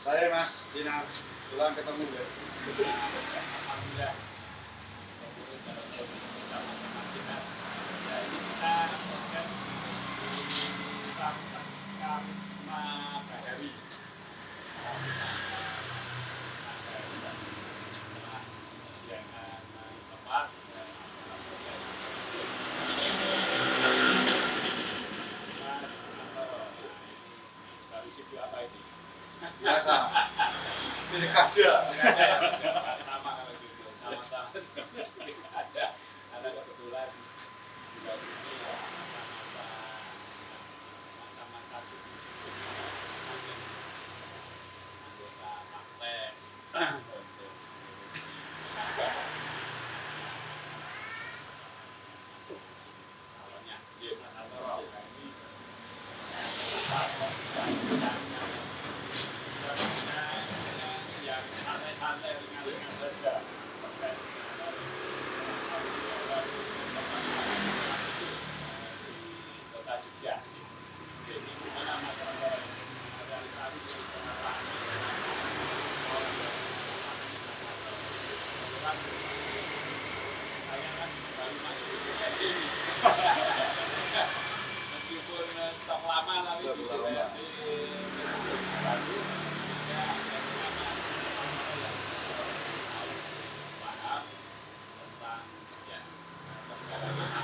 Saya Mas Dinar, pulang ketemu ya. Alhamdulillah. Bersama Mas Dinar. Ya, ini kita podcast di Karisma Badawi. Yang tepat. Baru sibuk apa ini? Biasa. Pilkada. Sama kalau gitu, sama-sama ada kebetulan juga ini ya, masa-masa sibuk masih anggota partai untuk calonnya dia Mas Anto ini yang santai-santai ringan-ringan saja terkait di kota Jogja. Jadi gimana masalah realisasi saya kan baru masuk DPRD ini. Meskipun stok lama tapi di DPRD baru ya paham tentang ya perjalanan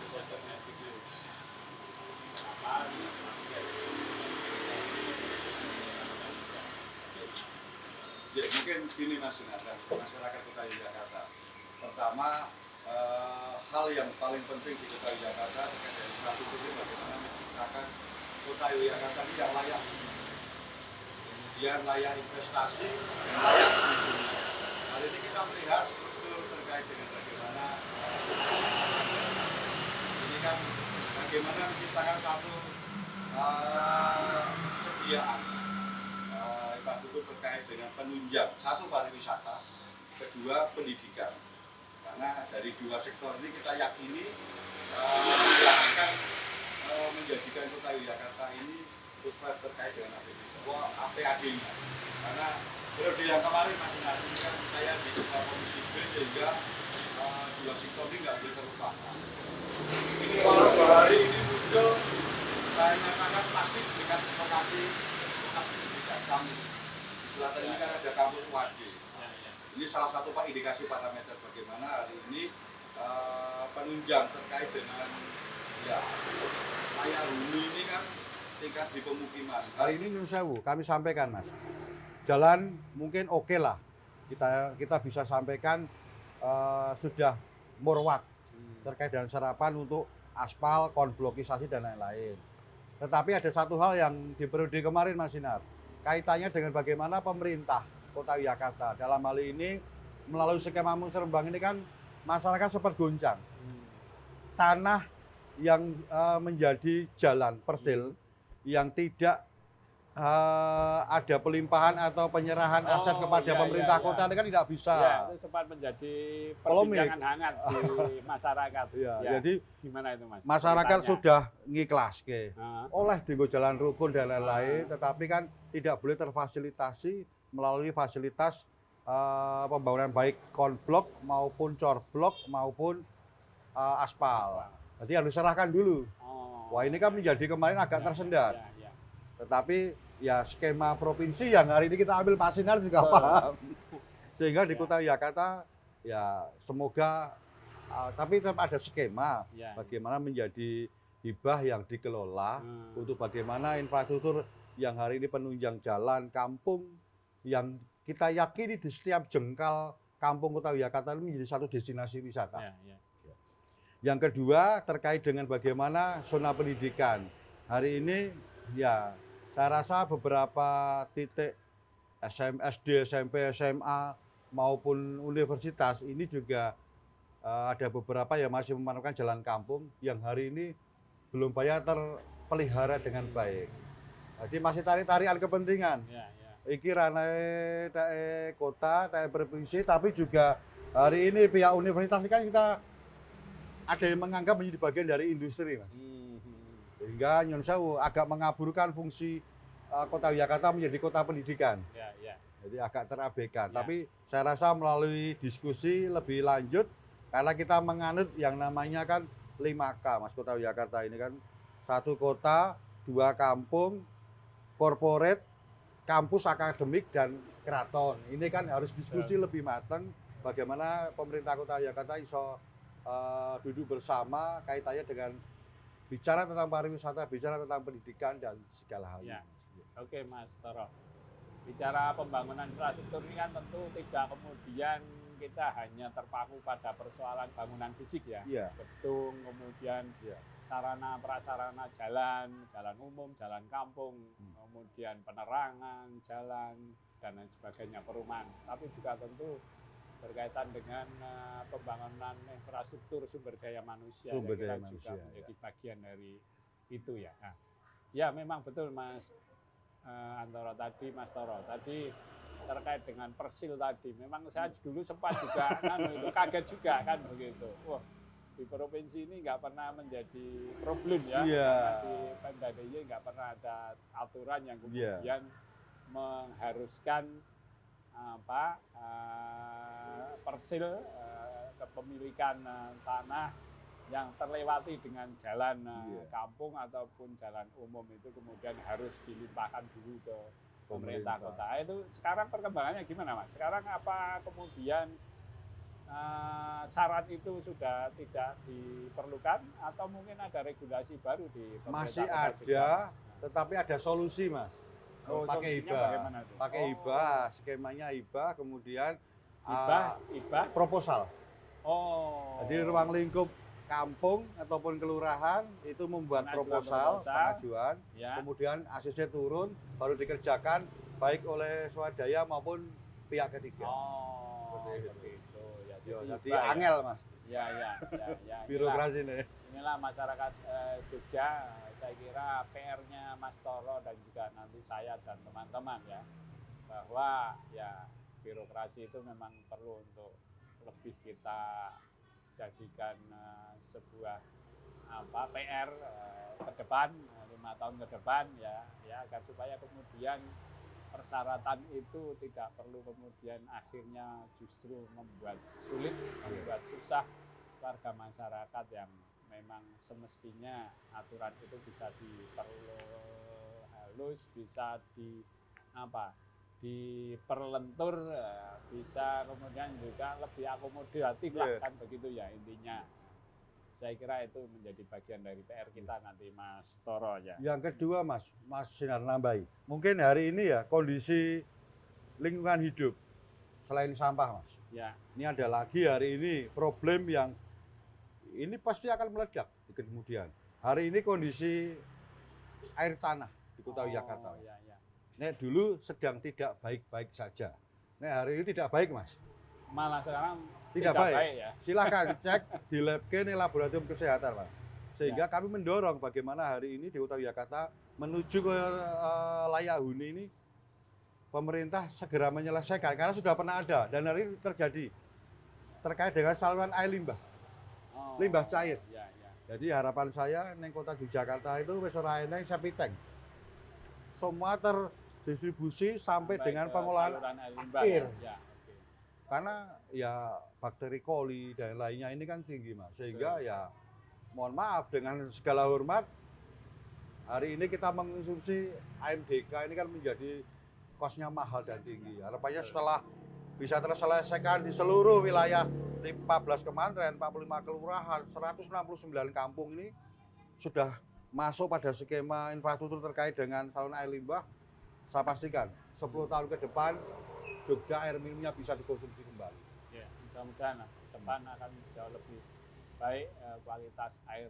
internet itu apa Ya mungkin gini Mas Dinar, masyarakat Kota Yogyakarta. Pertama, hal yang paling penting di Kota Yogyakarta terkait dengan infrastruktur ini bagaimana menciptakan Kota Yogyakarta ini yang layak. Kemudian layak investasi dan layak lingkungan. Hari ini kita melihat struktur terkait dengan bagaimana ini kan bagaimana menciptakan satu kesediaan infrastruktur terkait dengan penunjang, satu pariwisata, kedua pendidikan. Karena dari dua sektor ini kita yakini yang akan menjadikan Kota Yogyakarta ini sukses terkait dengan APAD-nya. Karena periode yang kemarin Mas Dinar, ini kan saya di Ketua Komisi B sehingga dua sektor ini nggak boleh terlupakan. Ini kalau hari ini muncul, saya nyatakan pasti dengan lokasi pendidikan kampus. Di selatan ini kan ada kampus Wadi. Ini salah satu Pak indikasi parameter bagaimana hari ini penunjang terkait dengan ya layak huni ini kan tingkat di pemukiman. Hari ini Nyun Sewu, kami sampaikan Mas. Jalan mungkin oke lah. Kita bisa sampaikan sudah murwat terkait dengan serapan untuk aspal, konblokisasi dan lain-lain. Tetapi ada satu hal yang di periode kemarin Mas Dinar, kaitannya dengan bagaimana pemerintah Kota Yogyakarta dalam hal ini melalui skema Musrembang Rembang ini kan masyarakat sempat goncang. Tanah yang menjadi jalan persil yang tidak ada pelimpahan atau penyerahan aset kepada pemerintah kota ini kan tidak bisa. Ya, itu sempat menjadi perbincangan hangat di masyarakat. Ya, Ya, jadi gimana itu Mas? masyarakat Ceritanya? sudah ngikhlas Nah, oleh tinggal jalan rukun dan lain-lain, tetapi kan tidak boleh terfasilitasi melalui fasilitas pembangunan baik konblok maupun corblok maupun aspal. Jadi harus diserahkan dulu. Wah ini kan menjadi kemarin agak tersendat. Ya. Tetapi ya skema provinsi yang hari ini kita ambil Pak Sinar juga paham. Sehingga di Kota Yogyakarta ya semoga tapi tetap ada skema bagaimana menjadi hibah yang dikelola untuk bagaimana infrastruktur yang hari ini penunjang jalan kampung yang kita yakini di setiap jengkal kampung Kota Yogyakarta ini menjadi satu destinasi wisata. Yang kedua terkait dengan bagaimana zona pendidikan. Hari ini ya saya rasa beberapa titik SD, SMP, SMA maupun universitas ini juga ada beberapa yang masih memanfaatkan jalan kampung yang hari ini belum banyak terpelihara dengan baik. Jadi masih tarik-tarikan kepentingan. Iki ranai kota, provinsi, tapi juga hari ini pihak universitas kan kita ada yang menganggap menjadi bagian dari industri, Mas. Sehingga Nyun Sewu agak mengaburkan fungsi Kota Yogyakarta menjadi kota pendidikan. Ya, ya. Jadi agak terabaikan. Ya. Tapi saya rasa melalui diskusi lebih lanjut, karena kita menganut yang namanya kan 5K, Mas, Kota Yogyakarta ini kan. 1 kota, 2 kampung, corporate, kampus akademik, dan keraton. Ini kan harus diskusi lebih matang bagaimana pemerintah Kota Yogyakarta iso duduk bersama kaitannya dengan bicara tentang pariwisata, bicara tentang pendidikan, dan segala hal. Ya. Oke, Mas Toro. Bicara pembangunan infrastruktur ini kan tentu tidak kemudian kita hanya terpaku pada persoalan bangunan fisik ya. Iya. Gedung, kemudian Iya. sarana prasarana jalan, jalan umum, jalan kampung, kemudian penerangan, jalan, dan lain sebagainya, perumahan. Tapi juga tentu berkaitan dengan pembangunan infrastruktur sumber daya manusia. Sumber Saya kira daya juga manusia, menjadi bagian dari itu ya. Nah, ya memang betul Mas Antoro tadi, Mas Toro tadi terkait dengan persil tadi. Memang saya dulu sempat juga itu kaget juga kan begitu. Wah, di provinsi ini nggak pernah menjadi problem ya. Iya. Karena di Pemda DIY nggak pernah ada aturan yang kemudian mengharuskan persil kepemilikan tanah yang terlewati dengan jalan kampung ataupun jalan umum itu kemudian harus dilimpahkan dulu ke pemerintah kota. Itu sekarang perkembangannya gimana, Mas? Sekarang apa kemudian syarat itu sudah tidak diperlukan atau mungkin ada regulasi baru di pemerintah Masih kota ada, juga? tetapi ada solusi, Mas. Pakai Solusinya hibah, bagaimana tuh? pakai hibah, skemanya hibah, kemudian Hibah. proposal. Oh. Jadi ruang lingkup kampung ataupun kelurahan itu membuat proposal, pengajuan, Ya. kemudian ACC turun, baru dikerjakan baik oleh swadaya maupun pihak ketiga. Oh, Seperti itu. Ya, Jadi hibah, angel, Mas, Ya. birokrasi nih. Inilah masyarakat Jogja. Saya kira PR-nya Mas Toro dan juga nanti saya dan teman-teman ya, bahwa ya birokrasi itu memang perlu untuk lebih kita jadikan sebuah PR ke depan 5 tahun ke depan ya agar supaya kemudian persyaratan itu tidak perlu kemudian akhirnya justru membuat sulit, membuat susah warga masyarakat yang memang semestinya aturan itu bisa diperhalus, bisa diperlentur, bisa kemudian juga lebih akomodatif lah kan begitu ya intinya. Saya kira itu menjadi bagian dari PR kita nanti Mas Toro ya. Yang kedua, Mas Sinar nambahi. Mungkin hari ini ya kondisi lingkungan hidup selain sampah, Mas. Ya. Ini ada lagi hari ini problem yang ini pasti akan meledak di kemudian. Hari ini kondisi air tanah di Kota Yogyakarta. Ya. Nek dulu sedang tidak baik-baik saja. Nek hari ini tidak baik, Mas. Malah sekarang Tidak baik ya. Silakan cek di laboratorium kesehatan, Mas. Sehingga kami mendorong bagaimana hari ini di Kota Yogyakarta menuju ke layak huni ini pemerintah segera menyelesaikan karena sudah pernah ada dan hari ini terjadi terkait dengan saluran air limbah. Limbah cair. Ya. Jadi harapan saya di Kota Yogyakarta itu wis ora eneng septic tank. Semua terdistribusi sampai dengan pengolahan akhir. Ya. Karena ya bakteri coli dan lainnya ini kan tinggi, Mas. Sehingga ya mohon maaf dengan segala hormat hari ini kita mengkonsumsi AMDK ini kan menjadi kosnya mahal dan tinggi. Harapannya setelah bisa terselesaikan di seluruh wilayah 14 kementerian, 45 kelurahan, 169 kampung ini sudah masuk pada skema infrastruktur terkait dengan saluran air limbah. Saya pastikan 10 tahun ke depan Jogja air minumnya bisa dikonsumsi kembali. Ya, mudah-mudahan ke depan akan jauh lebih baik kualitas air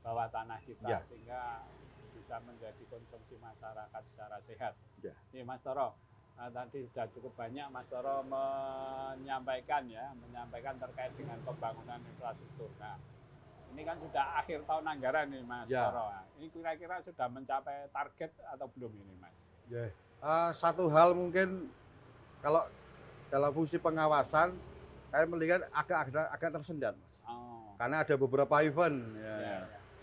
bawah tanah kita sehingga bisa menjadi konsumsi masyarakat secara sehat. Ya. Ini Mas Toro, tadi sudah cukup banyak Mas Toro menyampaikan terkait dengan pembangunan infrastruktur. Nah, ini kan sudah akhir tahun anggaran nih Mas Toro. Ini kira-kira sudah mencapai target atau belum ini Mas? Ya. Satu hal mungkin kalau dalam fungsi pengawasan, saya melihat agak tersendat, Mas. Karena ada beberapa event.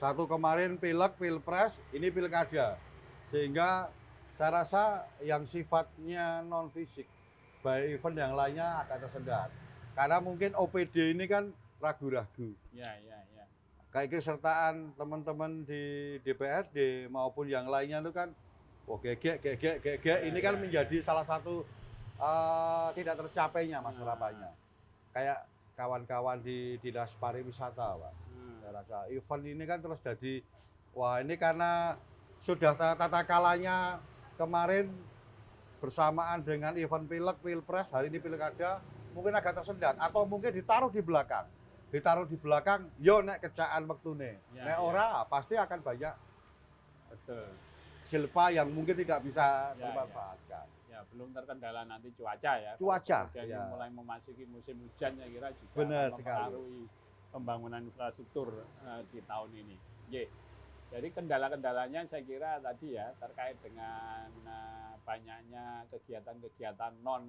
Satu kemarin pilek, pilpres, ini pilkada. Sehingga saya rasa yang sifatnya non fisik, baik event yang lainnya akan tersendat. Karena mungkin OPD ini kan ragu-ragu. Ya. Kayak kesertaan teman-teman di DPRD maupun yang lainnya itu kan, oh gegek, ini kan menjadi salah satu tidak tercapainya Mas harapannya. Kayak kawan-kawan di Dinas Pariwisata, Mas. Saya rasa event ini kan terus jadi, wah ini karena sudah tata kalanya kemarin bersamaan dengan event pilek, pilpres, hari ini pilkada, mungkin agak tersendat atau mungkin ditaruh di belakang. Yo nek kerjaan wektune. Nek ora pasti akan banyak Betul. silpa yang mungkin tidak bisa dimanfaatkan. Ya, belum terkendala nanti cuaca ya. Cuaca. Kemudian mulai memasuki musim hujan ya kira juga Benar akan sekali. mempengaruhi pembangunan infrastruktur di tahun ini. Jadi kendala-kendalanya saya kira tadi ya terkait dengan banyaknya kegiatan-kegiatan non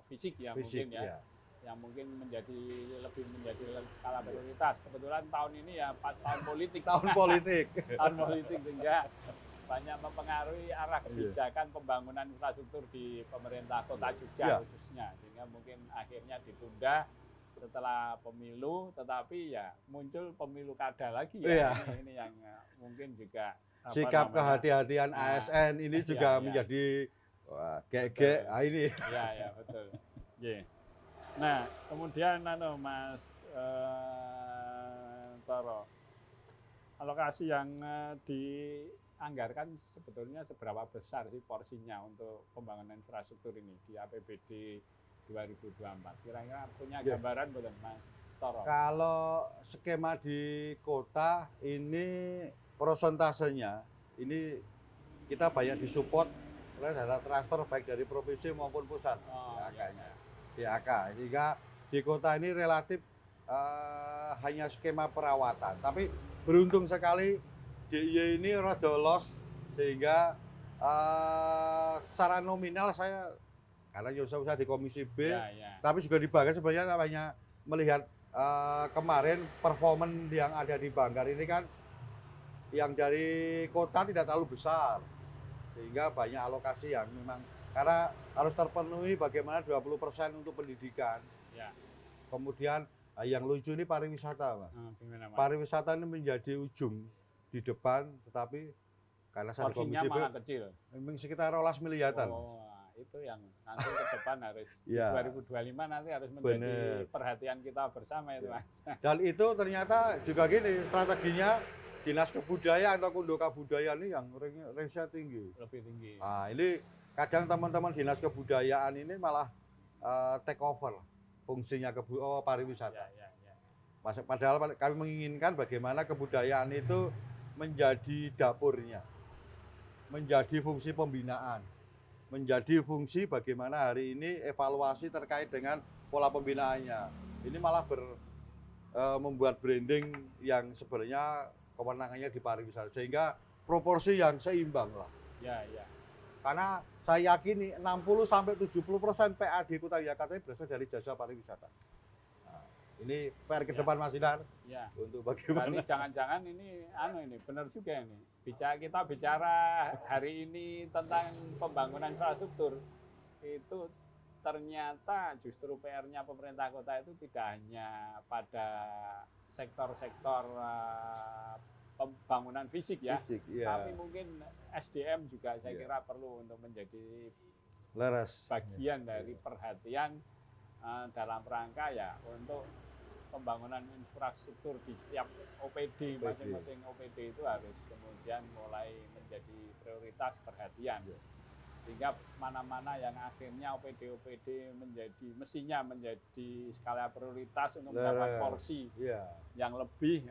fisik ya mungkin ya. Yang mungkin lebih menjadi skala prioritas. Kebetulan tahun ini ya pas tahun politik. Tahun politik. Tahun politik sehingga banyak mempengaruhi arah kebijakan pembangunan infrastruktur di pemerintah Kota Jogja khususnya. Sehingga mungkin akhirnya ditunda setelah pemilu, tetapi ya muncul pemilu kada lagi ya. Ini yang mungkin juga sikap kehati-hatian ASN ini juga menjadi gek-gek ini. Ya betul. Nah, kemudian Mas Toro, alokasi yang dianggarkan sebetulnya seberapa besar sih porsinya untuk pembangunan infrastruktur ini di APBD 2024? Kira-kira punya gambaran belum Mas Toro? Kalau skema di kota ini prosentasenya ini kita banyak disupport oleh dana transfer baik dari provinsi maupun pusat. DAK, sehingga di kota ini relatif hanya skema perawatan. Tapi beruntung sekali DIY ini rada los sehingga secara nominal saya karena usaha di Komisi B, tapi juga di Banggar sebenarnya namanya melihat kemarin performan yang ada di Banggar ini kan yang dari kota tidak terlalu besar sehingga banyak alokasi yang memang karena harus terpenuhi bagaimana 20% untuk pendidikan. Kemudian yang lucu ini pariwisata, Mas. Pariwisata ini menjadi ujung di depan, tetapi karena saya di Komisi B, kecil. Memang sekitar 12 miliaran. Itu yang nanti ke depan harus 2025 nanti harus menjadi perhatian kita bersama itu, Mas. Dan itu ternyata juga gini strateginya Dinas Kebudayaan atau Kundo Kabudayaan ini yang range-nya tinggi. Lebih tinggi. Nah, ini kadang teman-teman Dinas Kebudayaan ini malah take over fungsinya pariwisata. Padahal kami menginginkan bagaimana kebudayaan itu menjadi dapurnya, menjadi fungsi pembinaan, menjadi fungsi bagaimana hari ini evaluasi terkait dengan pola pembinaannya. Ini malah membuat branding yang sebenarnya kewenangannya di pariwisata, sehingga proporsi yang seimbang lah. Karena saya yakini 60-70% PAD Kota Yogyakarta berasal dari jasa pariwisata. Nah, ini PR ke depan Mas Sinar. Untuk bagaimana? Berarti jangan-jangan ini benar juga ini. Kita bicara hari ini tentang pembangunan infrastruktur itu ternyata justru PR-nya pemerintah kota itu tidak hanya pada sektor-sektor pembangunan fisik ya, tapi mungkin SDM juga saya kira perlu untuk menjadi bagian dari perhatian dalam rangka ya untuk pembangunan infrastruktur di setiap OPD, masing-masing OPD itu harus kemudian mulai menjadi prioritas perhatian. Sehingga mana-mana yang akhirnya OPD mestinya menjadi skala prioritas untuk mendapat porsi yang lebih,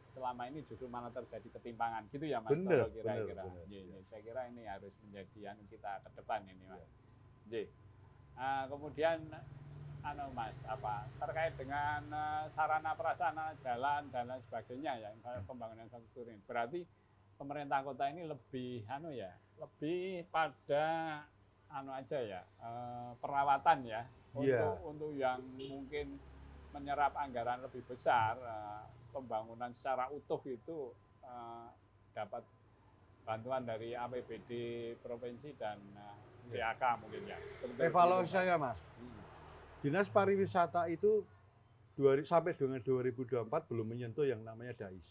selama ini justru mana terjadi ketimpangan gitu ya Mas Toro kira-kira. Saya kira ini harus menjadi kita ke depan ini Mas. Kemudian Mas, terkait dengan sarana prasarana jalan dan lain sebagainya ya, pembangunan infrastruktur ini. Berarti pemerintah kota ini lebih lebih pada perawatan ya, untuk yang mungkin menyerap anggaran lebih besar, pembangunan secara utuh itu dapat bantuan dari APBD provinsi dan PAK mungkin ya. Evaluasi saya Mas, Dinas Pariwisata itu sampai dengan 2024 belum menyentuh yang namanya DAIS.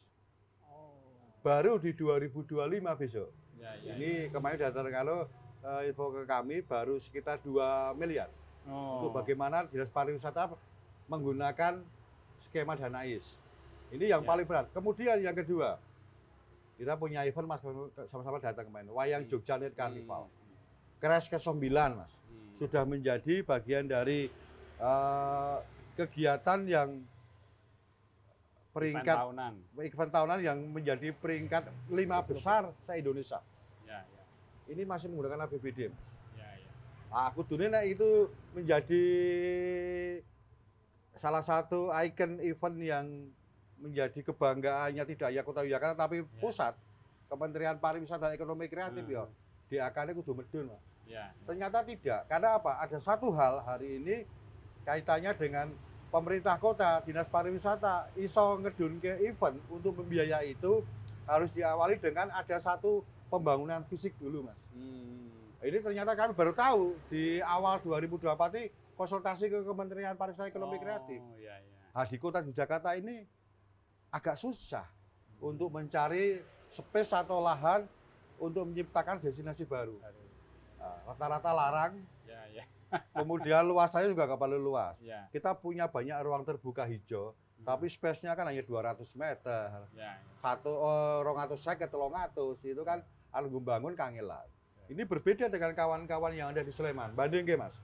Baru di 2025 besok. Ini kemarin datang kalau info ke kami baru sekitar 2 miliar. Untuk bagaimana Dinas Pariwisata menggunakan skema dana IS. Ini yang paling berat. Kemudian yang kedua, kita punya event Mas, sama-sama datang kemarin, Wayang Jogja Night Carnival. Crash ke-9 Mas. Sudah menjadi bagian dari kegiatan yang peringkat event tahunan yang menjadi peringkat 5 besar se-Indonesia. Ini masih menggunakan APBD Mas. Aku dunia itu menjadi salah satu ikon event yang menjadi kebanggaannya tidak hanya Kota Yogyakarta tapi pusat Kementerian Pariwisata dan Ekonomi Kreatif ya. DAK-nya kudu medun Mas. Ternyata tidak. Karena apa? Ada satu hal hari ini kaitannya dengan pemerintah kota, Dinas Pariwisata iso ngedunke event untuk membiayai itu harus diawali dengan ada satu pembangunan fisik dulu Mas. Ini ternyata kami baru tahu di awal 2024 ini konsultasi ke Kementerian Pariwisata Ekonomi Kreatif. Nah, di Kota Jakarta ini agak susah untuk mencari space atau lahan untuk menciptakan destinasi baru. Rata-rata larang. Kemudian luasannya juga nggak perlu luas. Kita punya banyak ruang terbuka hijau, tapi space-nya kan hanya 200 meter. Satu 200 sek ke 300 itu kan anu bangun kangelan. Ini berbeda dengan kawan-kawan yang ada di Sleman. Banding Mas.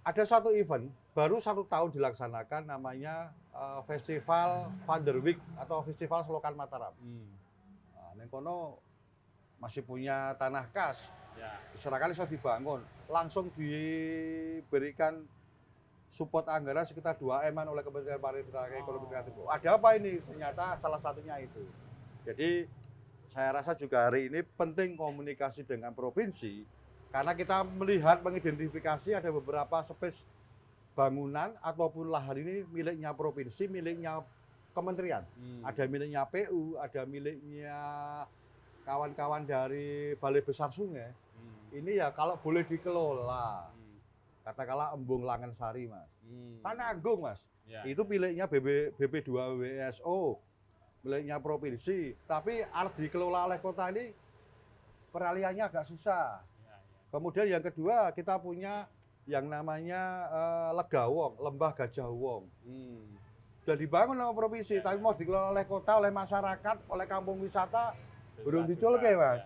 Ada satu event baru 1 tahun dilaksanakan namanya Festival Vanderweek atau Festival Selokan Mataram. Neng kono masih punya tanah kas. Silakan bisa dibangun, langsung diberikan support anggaran sekitar 2 M oleh Kementerian Pariwisata dan Ekonomi Kreatif. Ada apa ini? Ternyata salah satunya itu. Jadi saya rasa juga hari ini penting komunikasi dengan provinsi karena kita melihat mengidentifikasi ada beberapa space bangunan ataupun lahan ini miliknya provinsi, miliknya kementerian. Ada miliknya PU, ada miliknya kawan-kawan dari Balai Besar Sungai. Ini ya kalau boleh dikelola, katakanlah Embung Langensari Mas, Tanah Agung Mas, itu miliknya BP2 WSO, miliknya provinsi, tapi harus dikelola oleh kota ini peralihannya agak susah. Kemudian yang kedua kita punya yang namanya Legawong, Lembah Gajah Wong. Sudah dibangun oleh provinsi, tapi mau dikelola oleh kota, oleh masyarakat, oleh kampung wisata, belum diculke Mas.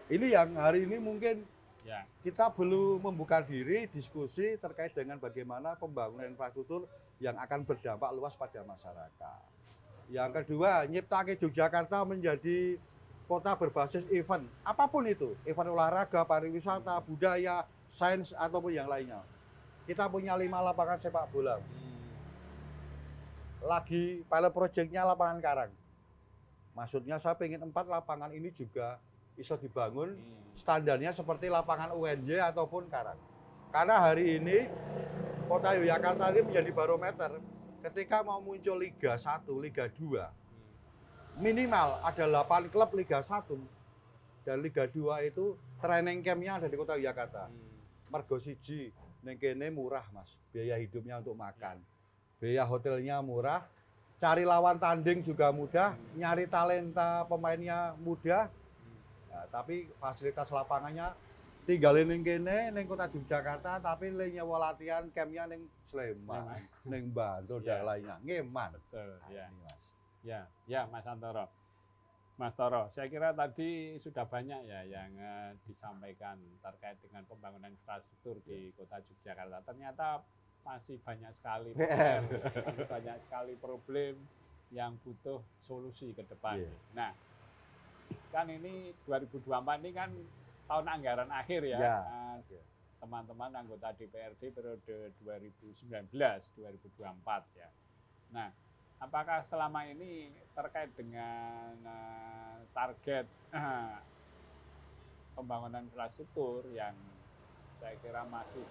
Ini yang hari ini mungkin kita belum membuka diri diskusi terkait dengan bagaimana pembangunan infrastruktur yang akan berdampak luas pada masyarakat. Yang kedua, nyiptake Yogyakarta menjadi kota berbasis event, apapun itu, event olahraga, pariwisata, budaya, sains ataupun yang lainnya. Kita punya 5 lapangan sepak bola. Lagi pilot projectnya lapangan karang. Maksudnya saya pengen 4 lapangan ini juga bisa dibangun standarnya seperti lapangan UNJ ataupun karang. Karena hari ini Kota Yogyakarta ini menjadi barometer ketika mau muncul Liga 1, Liga 2. Minimal ada 8 klub Liga 1 dan Liga 2 itu training camp-nya ada di Kota Yogyakarta. Mergo siji ning kene murah Mas, biaya hidupnya untuk makan. Biaya hotelnya murah, cari lawan tanding juga mudah, nyari talenta pemainnya mudah. Nah, tapi fasilitas lapangannya tinggalin ning kene ning Kota Yogyakarta tapi le nyewa latihan campnya ning Sleman, ning Bantul dan lainnya. Ngeman. Betul, Mas. Mas Antoro. Mas Toro, saya kira tadi sudah banyak ya yang disampaikan terkait dengan pembangunan infrastruktur di Kota Yogyakarta. Ternyata masih banyak sekali problem yang butuh solusi ke depan. Nah, kan ini 2024 ini kan tahun anggaran akhir ya. Teman-teman anggota DPRD periode 2019-2024 ya. Nah, apakah selama ini terkait dengan target pembangunan infrastruktur yang saya kira masih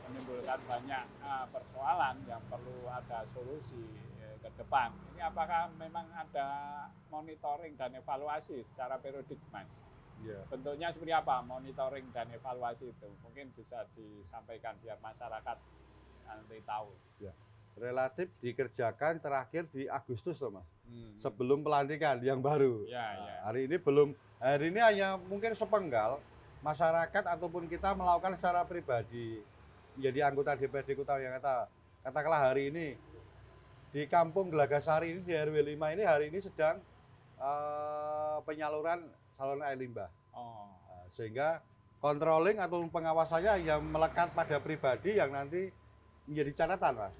menimbulkan banyak persoalan yang perlu ada solusi. ke depan. Ini apakah memang ada monitoring dan evaluasi secara periodik, Mas? Iya. Bentuknya seperti apa monitoring dan evaluasi itu? Mungkin bisa disampaikan biar masyarakat nanti tahu. Ya. Relatif dikerjakan terakhir di Agustus loh Mas. Sebelum Sebelum pelantikan yang baru. Ya, Nah, ya. hari ini belum, hari ini hanya mungkin sepenggal masyarakat ataupun kita melakukan secara pribadi menjadi anggota DPRD Kota Yogyakarta. Katakanlah hari ini di Kampung Gelagasari ini di RW 5 ini hari ini sedang penyaluran saluran air limbah. Oh, Nah, sehingga controlling atau pengawasannya yang melekat pada pribadi yang nanti menjadi catatan Mas.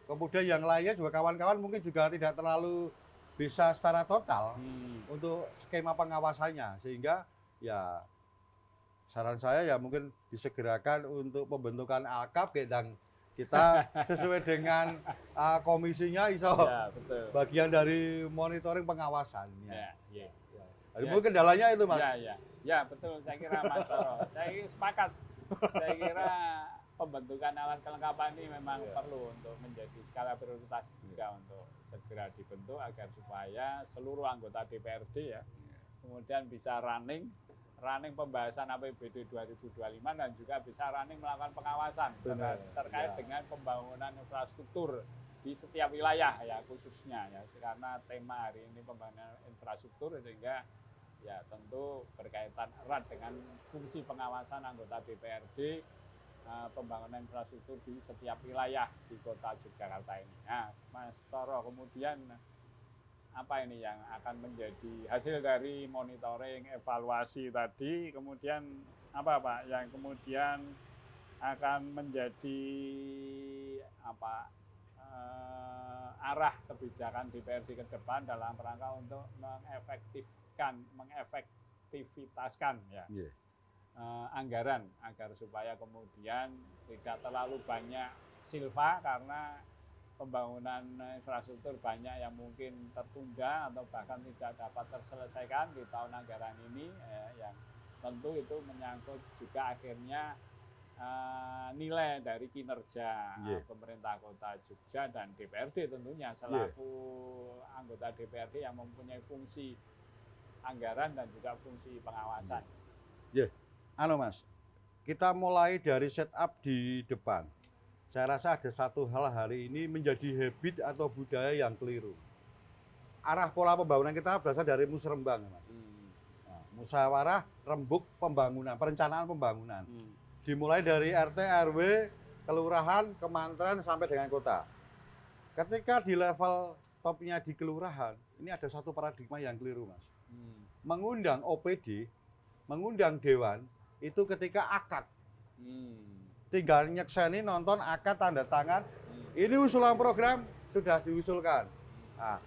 Kemudian yang lainnya juga kawan-kawan mungkin juga tidak terlalu bisa secara total untuk skema pengawasannya, sehingga ya saran saya ya mungkin disegerakan untuk pembentukan ALKAP dan kita sesuai dengan komisinya iso ya, betul. bagian dari monitoring pengawasannya. Ya, ya. Jadi Ya, mungkin kendalanya itu Mas. Ya, ya. Ya, betul. Saya kira Mas Toro. Saya sepakat. Saya kira pembentukan alat kelengkapan ini memang perlu untuk menjadi skala prioritas juga untuk segera dibentuk agar supaya seluruh anggota DPRD ya kemudian bisa running pembahasan APBD 2025 dan juga bisa running melakukan pengawasan terkait dengan pembangunan infrastruktur di setiap wilayah ya khususnya ya karena tema hari ini pembangunan infrastruktur sehingga ya tentu berkaitan erat dengan fungsi pengawasan anggota DPRD pembangunan infrastruktur di setiap wilayah di Kota Yogyakarta ini. Nah, Mas Toro, kemudian apa ini yang akan menjadi hasil dari monitoring, evaluasi tadi, kemudian apa Pak yang kemudian akan menjadi apa arah kebijakan DPRD ke depan dalam rangka untuk mengefektivitaskan ya. Yeah. Anggaran agar supaya kemudian tidak terlalu banyak silva karena pembangunan infrastruktur banyak yang mungkin tertunda atau bahkan tidak dapat terselesaikan di tahun anggaran ini yang tentu itu menyangkut juga akhirnya nilai dari kinerja pemerintah Kota Jogja dan DPRD tentunya selaku anggota DPRD yang mempunyai fungsi anggaran dan juga fungsi pengawasan. Mas, kita mulai dari setup di depan. Saya rasa ada satu hal hari ini menjadi habit atau budaya yang keliru. Arah pola pembangunan kita berasal dari musrembang, Mas. Nah, musyawarah rembuk pembangunan, perencanaan pembangunan. Dimulai dari RT, RW, kelurahan, kementerian sampai dengan kota. Ketika di level topnya di kelurahan, ini ada satu paradigma yang keliru, Mas. Mengundang OPD, mengundang dewan, itu ketika akad. Tinggal nyekseni nonton akad tanda tangan. Ini usulan program sudah diusulkan. Nah,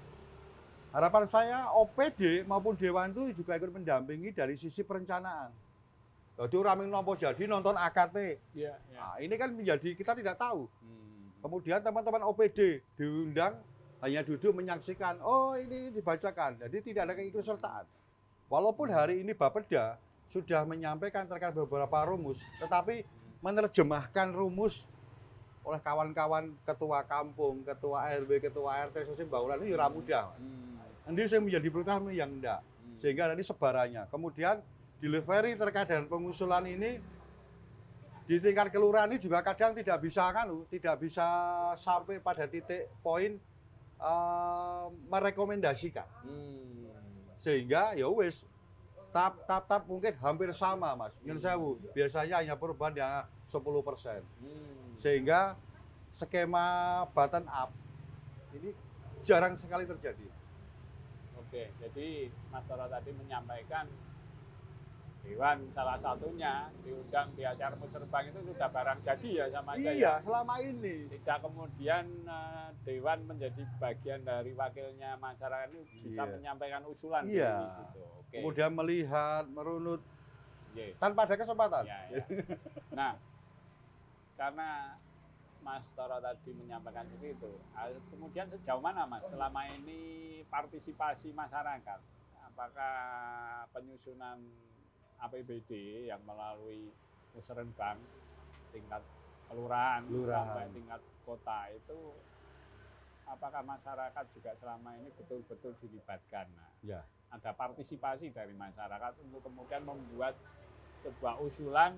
harapan saya OPD maupun dewan itu juga ikut mendampingi dari sisi perencanaan. Jadi orang nompo jadi nonton AKT. Nah, ini kan menjadi kita tidak tahu. Kemudian teman-teman OPD diundang hanya duduk menyaksikan. Oh ini dibacakan. Jadi tidak ada keikutsertaan. Walaupun hari ini Bapeda sudah menyampaikan terkait beberapa rumus, tetapi menerjemahkan rumus oleh kawan-kawan ketua kampung, ketua RW, ketua RT, sosial bangunan ini tidak mudah. Nanti saya menjadi prioritas yang enggak, sehingga nanti sebarannya. Kemudian delivery terkait dengan pengusulan ini di tingkat kelurahan ini juga kadang tidak bisa sampai pada titik poin merekomendasikan, sehingga ya wis tahap mungkin hampir sama Mas. Nyun sewu, biasanya hanya perubahan yang 10%. Sehingga skema button up ini jarang sekali terjadi. Oke, jadi Mas Toro tadi menyampaikan Dewan salah satunya diundang di acara musrembang itu sudah barang jadi ya sama aja. Iya, selama ini. Tidak kemudian Dewan menjadi bagian dari wakilnya masyarakat itu bisa menyampaikan usulan di situ. Oke. Kemudian melihat, merunut tanpa ada kesempatan. Nah, karena Mas Toro tadi menyampaikan seperti itu, kemudian sejauh mana Mas selama ini partisipasi masyarakat? Apakah penyusunan APBD yang melalui musrembang tingkat kelurahan sampai tingkat kota itu apakah masyarakat juga selama ini betul-betul dilibatkan. Nah, Ya. ada partisipasi dari masyarakat untuk kemudian membuat sebuah usulan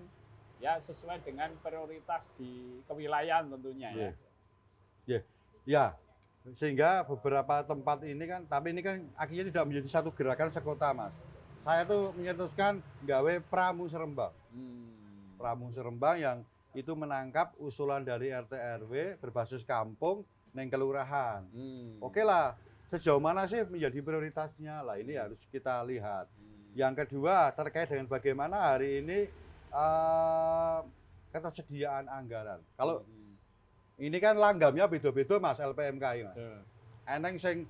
ya sesuai dengan prioritas di kewilayahan tentunya ya. Ya, sehingga beberapa tempat ini kan, tapi ini kan akhirnya tidak menjadi satu gerakan sekota, Mas. Saya tuh menyetuskan gawe pramusrembang. Pramusrembang yang itu menangkap usulan dari RT RW berbasis kampung neng kelurahan. Oke lah, sejauh mana sih menjadi prioritasnya? Lah ini harus kita lihat. Yang kedua terkait dengan bagaimana hari ini ketersediaan anggaran. Kalau ini kan langgamnya beda-beda Mas LPMKI Mas. Eneng sing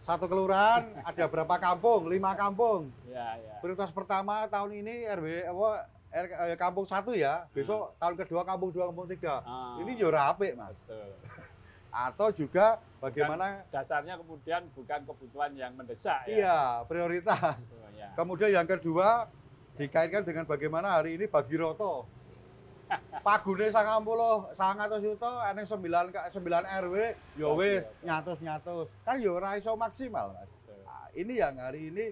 satu kelurahan ada berapa kampung? 5 kampung. Ya, ya. Prioritas pertama tahun ini kampung 1 ya, besok tahun kedua kampung 2, kampung 3. Ini yo apik Mas. Betul. Atau juga bagaimana dasarnya kemudian bukan kebutuhan yang mendesak ya. Iya, prioritas. Ya. Kemudian yang kedua dikaitkan dengan bagaimana hari ini bagi roto. Pagune 90 juta, eneng 9 RW, ya wis nyatus. Kan ya ora iso maksimal, Mas. Nah, ini yang hari ini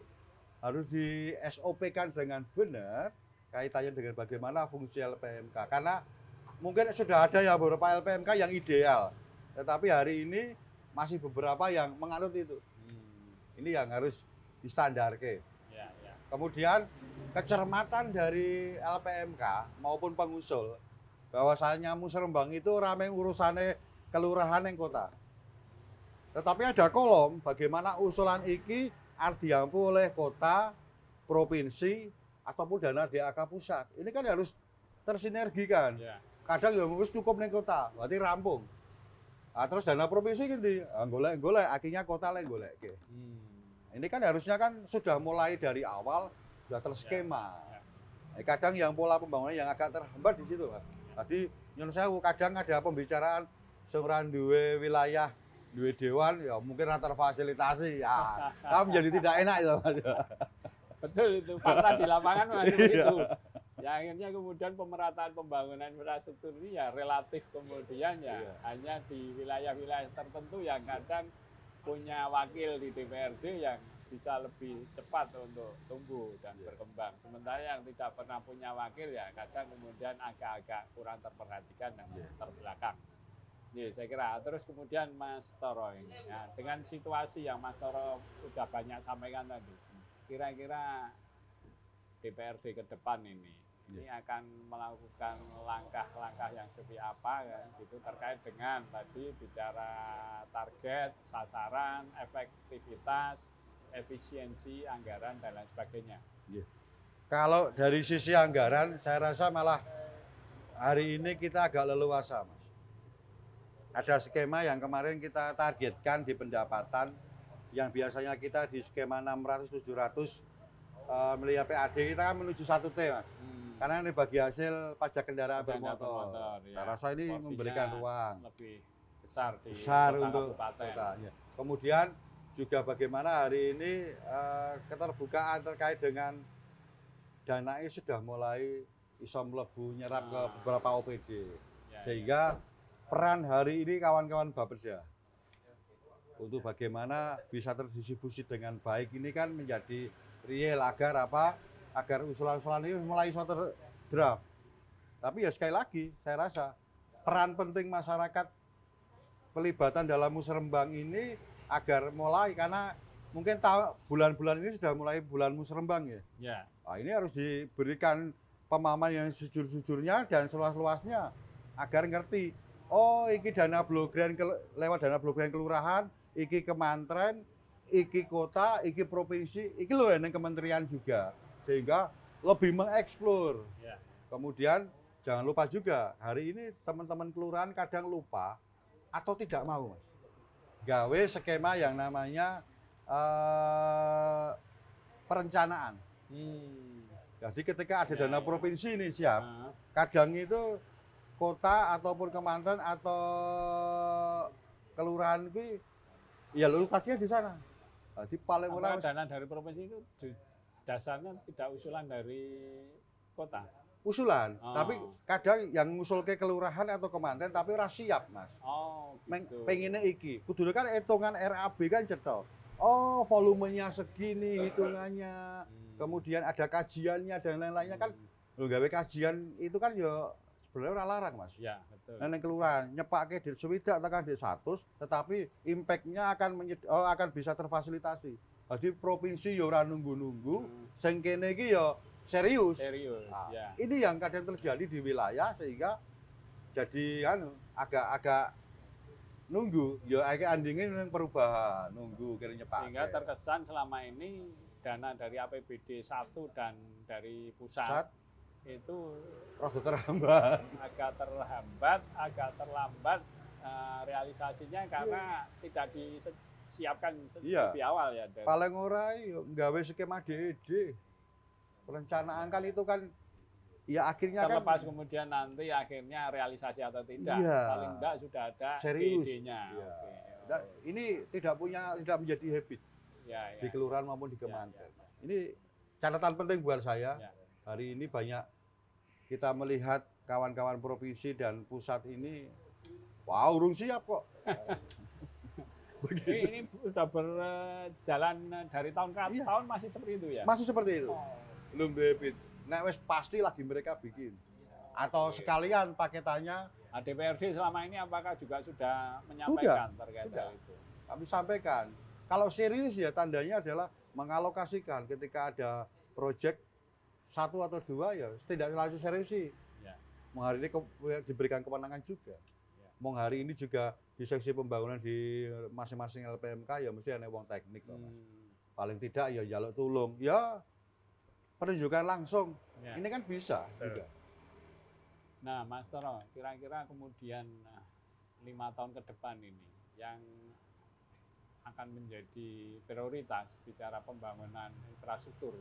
harus di SOP-kan dengan benar kaitannya dengan bagaimana fungsi LPMK. Karena mungkin sudah ada ya beberapa LPMK yang ideal, tetapi hari ini masih beberapa yang menganut itu. Ini yang harus distandarke. Ya, ya. Kemudian kecermatan dari LPMK maupun pengusul bahwasanya musrembang itu ramai urusannya kelurahan yang kota. Tetapi ada kolom bagaimana usulan iki diampu oleh kota, provinsi ataupun dana DAK pusat. Ini kan harus tersinergikan. Ya. Kadang ya wis cukup ning kota, berarti rampung. Nah, terus dana provinsi gitu, golek akhirnya kota lek golek. Ini kan harusnya kan sudah mulai dari awal sudah terskema. Kadang yang pola pembangunan yang agak terhambat di situ, Pak. Tadi nyun sewu kadang ada pembicaraan sing ora duwe wilayah, duwe dewan ya mungkin ora terfasilitasi. Ya, kan menjadi tidak enak itu, Mas. Betul itu fakta di lapangan Mas itu. Ya akhirnya kemudian pemerataan pembangunan infrastruktur ini ya relatif kemudian ya hanya di wilayah-wilayah tertentu yang kadang punya wakil di DPRD yang bisa lebih cepat untuk tumbuh dan berkembang. Sementara yang tidak pernah punya wakil ya kadang kemudian agak-agak kurang terperhatikan dan terbelakang. Ya, saya kira. Terus kemudian Mas Toro ini, ya, dengan situasi yang Mas Toro sudah banyak sampaikan tadi, kira-kira DPRD ke depan ini akan melakukan langkah-langkah yang seperti apa kan, gitu terkait dengan tadi bicara target, sasaran, efektivitas, efisiensi anggaran dan lain sebagainya. Kalau dari sisi anggaran, saya rasa malah hari ini kita agak leluasa, Mas. Ada skema yang kemarin kita targetkan di pendapatan yang biasanya kita di skema 600-700 miliar PAD kita kan menuju 1 T, Mas. Karena ini bagi hasil pajak kendaraan bermotor. Saya rasa ini porsinya memberikan ruang lebih besar di untuk kabupaten. kota. Kemudian juga bagaimana hari ini keterbukaan terkait dengan dana ini sudah mulai iso mlebu nyerap ke beberapa OPD. Sehingga peran hari ini kawan-kawan Bapeda untuk bagaimana bisa terdistribusi dengan baik ini kan menjadi real agar apa? Agar usulan-usulan ini mulai iso terdraft. Tapi ya sekali lagi saya rasa peran penting masyarakat pelibatan dalam musrembang ini agar mulai karena mungkin bulan-bulan ini sudah mulai bulan musrembang ya. Nah, ini harus diberikan pemahaman yang sejujur-jujurnya dan seluas-luasnya agar ngerti. Oh, iki dana blogren lewat dana blogren kelurahan, iki kemantren, iki kota, iki provinsi, iki loh yang kementerian juga. Sehingga lebih mengeksplor. Kemudian jangan lupa juga hari ini teman-teman kelurahan kadang lupa atau tidak mau, Mas. Gawe skema yang namanya perencanaan. Jadi ketika ada dana provinsi ini siap, kadang itu kota ataupun kemantren atau kelurahan itu ya lokasinya di sana. Jadi paling dana dari provinsi itu dasarnya tidak usulan dari kota. usulan, Oh. tapi kadang yang ngusul ke kelurahan atau kemanten tapi ora siap, Mas. Oh, gitu. Pengennya iki. Kudune kan hitungan RAB kan cetok. Oh, volumenya segini hitungannya. Kemudian ada kajiannya dan lain-lainnya kan. Lho gawe kajian itu kan ya sebenarnya ora larang, Mas. Ya, betul. Nah, ning kelurahan nyepake di swidak tekan di 100, tetapi impact-nya akan bisa terfasilitasi. Jadi provinsi ya ora nunggu-nunggu, sing kene iki ya serius. Serius, Nah, ya. ini yang kadang terjadi di wilayah sehingga jadi agak nunggu, ya akhirnya andingin yang perubahan, nunggu kira nyepake. Sehingga terkesan selama ini dana dari APBD 1 dan dari pusat itu rada terhambat. agak terlambat realisasinya karena tidak disiapkan lebih awal ya. Paling ora yo nggawe skema DED. Perencanaan kan itu kan ya akhirnya terlepas kan kemudian nanti akhirnya realisasi atau tidak, Iya. paling enggak sudah ada Serius. ide-nya. Iya. Oke. Dan ini tidak menjadi habit Ya, di ya. kelurahan maupun di kemanten. Ya. Ini catatan penting buat saya. Ya. Hari ini banyak kita melihat kawan-kawan provinsi dan pusat ini, wah urung siap kok. Ini sudah berjalan dari tahun ke Iya. tahun masih seperti itu ya? Masih seperti itu. Oh. Belum habit. Nek wis pasti lagi mereka bikin. Atau sekalian paketannya DPRD selama ini apakah juga sudah menyampaikan terkait hal itu? kami sampaikan. Kalau serius ya tandanya adalah mengalokasikan ketika ada proyek 1 atau 2 ya tidak langsung serius sih. Ya. Mau hari ini diberikan kewenangan juga. Ya. Mau hari ini juga di seksi pembangunan di masing-masing LPMK ya mesti ada wong teknik loh, Mas. Paling tidak ya jaluk tulung. Ya penunjukan langsung. Ya. Ini kan bisa juga. Nah, Mas Toro, kira-kira kemudian 5 tahun ke depan ini yang akan menjadi prioritas bicara pembangunan infrastruktur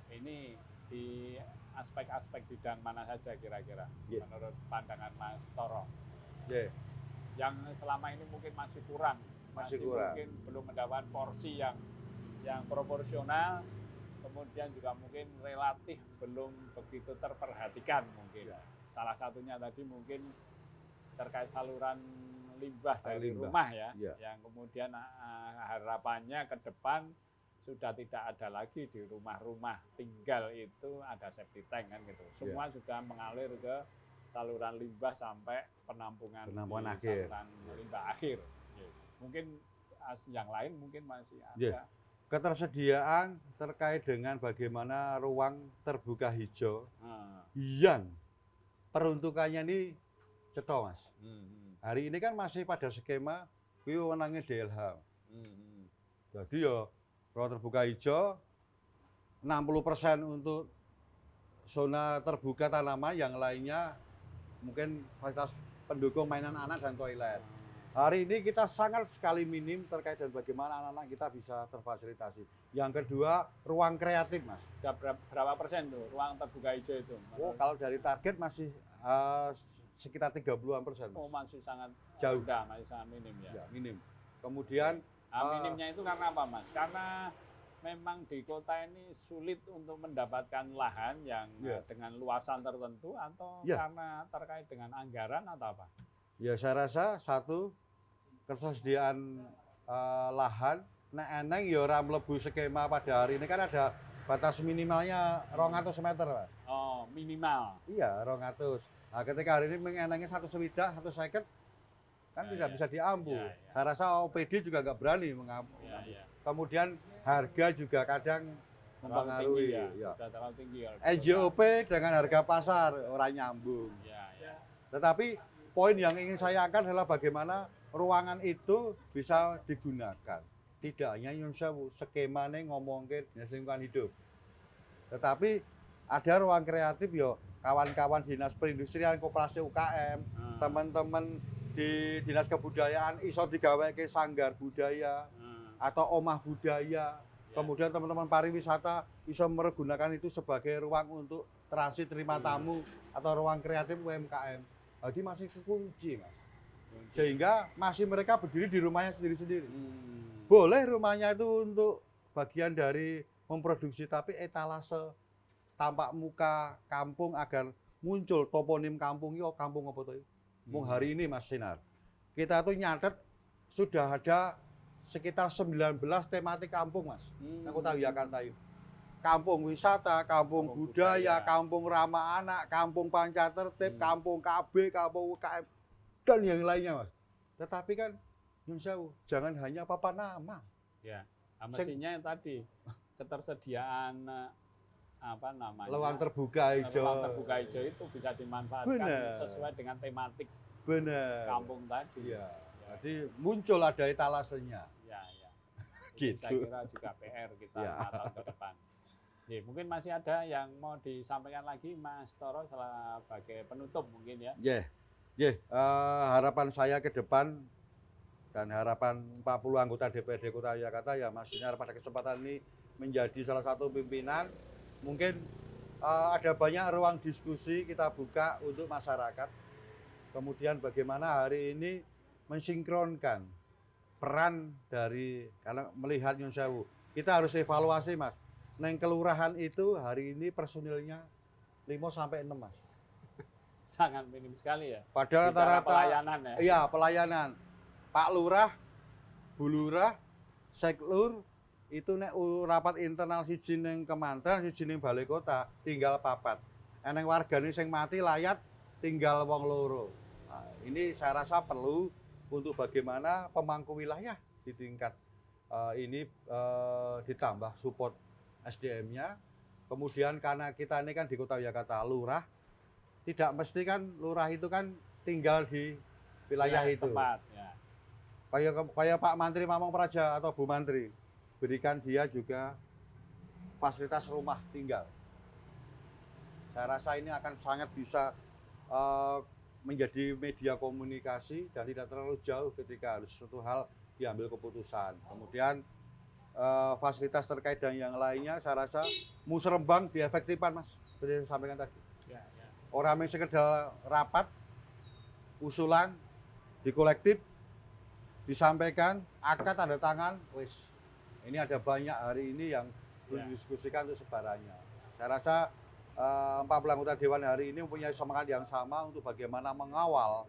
ini di aspek-aspek bidang mana saja kira-kira menurut pandangan Mas Toro? Yang selama ini mungkin masih kurang, mungkin belum mendapat porsi yang proporsional, kemudian juga mungkin relatif belum begitu terperhatikan mungkin. Salah satunya tadi mungkin terkait saluran limbah dari rumah ya, yang kemudian harapannya ke depan sudah tidak ada lagi di rumah-rumah tinggal itu ada septic tank kan gitu. Semua sudah mengalir ke saluran limbah sampai penampungan akhir. saluran limbah akhir. Mungkin yang lain mungkin masih ada. Ketersediaan terkait dengan bagaimana ruang terbuka hijau yang peruntukannya ini cetok, Mas. Hari ini kan masih pada skema kuwi wewenangnya DLH. Jadi ya ruang terbuka hijau 60% untuk zona terbuka tanaman, yang lainnya mungkin fasilitas pendukung mainan anak dan toilet. Hari ini kita sangat sekali minim terkait dengan bagaimana anak-anak kita bisa terfasilitasi. Yang kedua, ruang kreatif, Mas. Sudah berapa persen tuh ruang terbuka hijau itu? Oh, kalau dari target masih sekitar 30-an%. Oh, masih sangat jauh. Masih sangat minim ya. Ya, minim. Kemudian minimnya itu karena apa, Mas? Karena memang di kota ini sulit untuk mendapatkan lahan yang dengan luasan tertentu atau karena terkait dengan anggaran atau apa? Ya saya rasa satu, ketersediaan lahan, nek eneng ya ora mlebu skema pada hari ini kan ada batas minimalnya 200 meter, Pak. Oh, minimal. Iya, 200. Nah, ketika hari ini mengenangnya 150, 150 kan tidak bisa diampu. Saya rasa OPD juga nggak berani mengampu. Kemudian harga juga kadang mempengaruhi. Sudah terlalu tinggi. NJOP dengan harga pasar orang nyambung. Tetapi poin yang ingin saya angkat adalah bagaimana ruangan itu bisa digunakan. Tidak hanya skema ngomongin lingkungan hidup. Tetapi ada ruang kreatif yo kawan-kawan dinas perindustrian, koperasi UKM, teman-teman di dinas kebudayaan iso digaweke sanggar budaya atau omah budaya. Kemudian teman-teman pariwisata iso menggunakan itu sebagai ruang untuk transit terima tamu atau ruang kreatif UMKM. Jadi masih kekunci, Mas. Sehingga masih mereka berdiri di rumahnya sendiri-sendiri. Boleh rumahnya itu untuk bagian dari memproduksi, tapi etalase tampak muka kampung agar muncul toponim kampung yo kampung apa tuh? Mung hari ini Mas Sinar. Kita tuh nyatet sudah ada sekitar 19 tematik kampung Mas. Nang Kota Yogyakarta itu. Kampung wisata, kampung budaya, kampung ramah anak, kampung panca tertib, kampung KB, kampung UKM dan yang lainnya Mas. Tetapi kan Nyun Sewu, jangan hanya papan nama. Ya, mestinya yang tadi ketersediaan apa namanya? Ruang terbuka hijau. Ruang terbuka hijau itu bisa dimanfaatkan sesuai dengan tematik kampung tadi. Ya. Jadi muncul ada etalasenya. Ya. Gitu. Saya kira juga PR kita 5 tahun ke depan. Ya, mungkin masih ada yang mau disampaikan lagi Mas Toro sebagai penutup mungkin ya. Harapan saya ke depan dan harapan 40 anggota DPRD Kota Yogyakarta ya Mas Sinar pada kesempatan ini menjadi salah satu pimpinan. Mungkin ada banyak ruang diskusi kita buka untuk masyarakat. Kemudian bagaimana hari ini mensinkronkan peran dari, karena melihat Nyun Sewu, kita harus evaluasi Mas. Neng kelurahan itu hari ini personilnya 5-6 Mas. Sangat minim sekali ya. Padahal rata-rata pelayanan ya. Iya, pelayanan. Pak Lurah, Bu Lurah, Seklur itu nek rapat internal siji ning Kementerian, siji ning Balai Kota tinggal papat. Eneng wargane sing mati layat tinggal wong loro. Nah, ini saya rasa perlu untuk bagaimana pemangku wilayah di tingkat ini ditambah support SDM-nya. Kemudian karena kita ini kan di Kota Yogyakarta lurah, tidak mesti kan lurah itu kan tinggal di wilayah itu. Tempat, ya. Kayak Pak Mantri Mamong Praja atau Bu Mantri, berikan dia juga fasilitas rumah tinggal. Saya rasa ini akan sangat bisa menjadi media komunikasi dan tidak terlalu jauh ketika harus suatu hal diambil keputusan. Kemudian fasilitas terkait dan yang lainnya saya rasa musrembang diefektifkan Mas, seperti yang saya sampaikan tadi. Ya. Orang yang sekedar rapat, usulan, dikolektif, disampaikan, akad tanda tangan, wis. Ini ada banyak hari ini yang belum didiskusikan untuk sebarannya. Saya rasa 40 anggota Dewan hari ini mempunyai semangat yang sama untuk bagaimana mengawal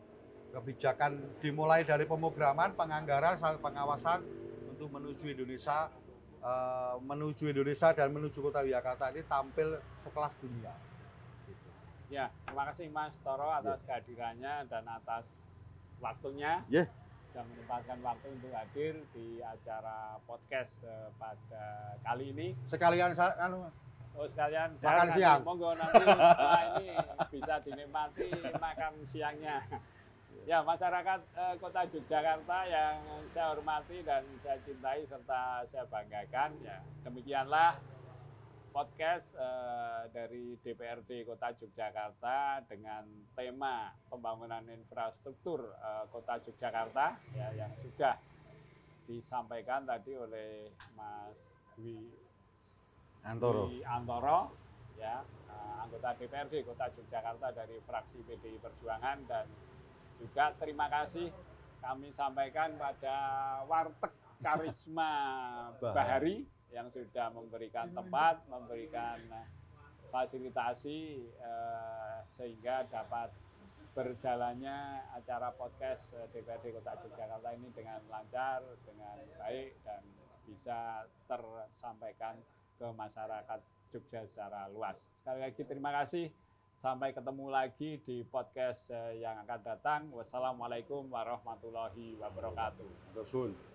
kebijakan dimulai dari pemrograman, penganggaran, sampai pengawasan untuk menuju Indonesia dan menuju Kota Yogyakarta ini tampil sekelas dunia. Ya, terima kasih Mas Toro atas kehadirannya dan atas waktunya. Dan menyempatkan waktu untuk hadir di acara podcast pada kali ini. Sekalian sekalian makan siang. Monggo nanti ini bisa dinikmati makan siangnya. Ya, masyarakat Kota Yogyakarta yang saya hormati dan saya cintai serta saya banggakan, ya demikianlah podcast dari DPRD Kota Yogyakarta dengan tema pembangunan infrastruktur Kota Yogyakarta ya, yang sudah disampaikan tadi oleh Mas Dwi Antoro ya, anggota DPRD Kota Yogyakarta dari fraksi PDI Perjuangan. Dan juga terima kasih kami sampaikan pada Warteg Karisma Bahari yang sudah memberikan tempat, memberikan fasilitasi sehingga dapat berjalannya acara podcast DPRD Kota Yogyakarta ini dengan lancar, dengan baik, dan bisa tersampaikan ke masyarakat Jogja secara luas. Sekali lagi terima kasih. Sampai ketemu lagi di podcast yang akan datang. Wassalamualaikum warahmatullahi wabarakatuh.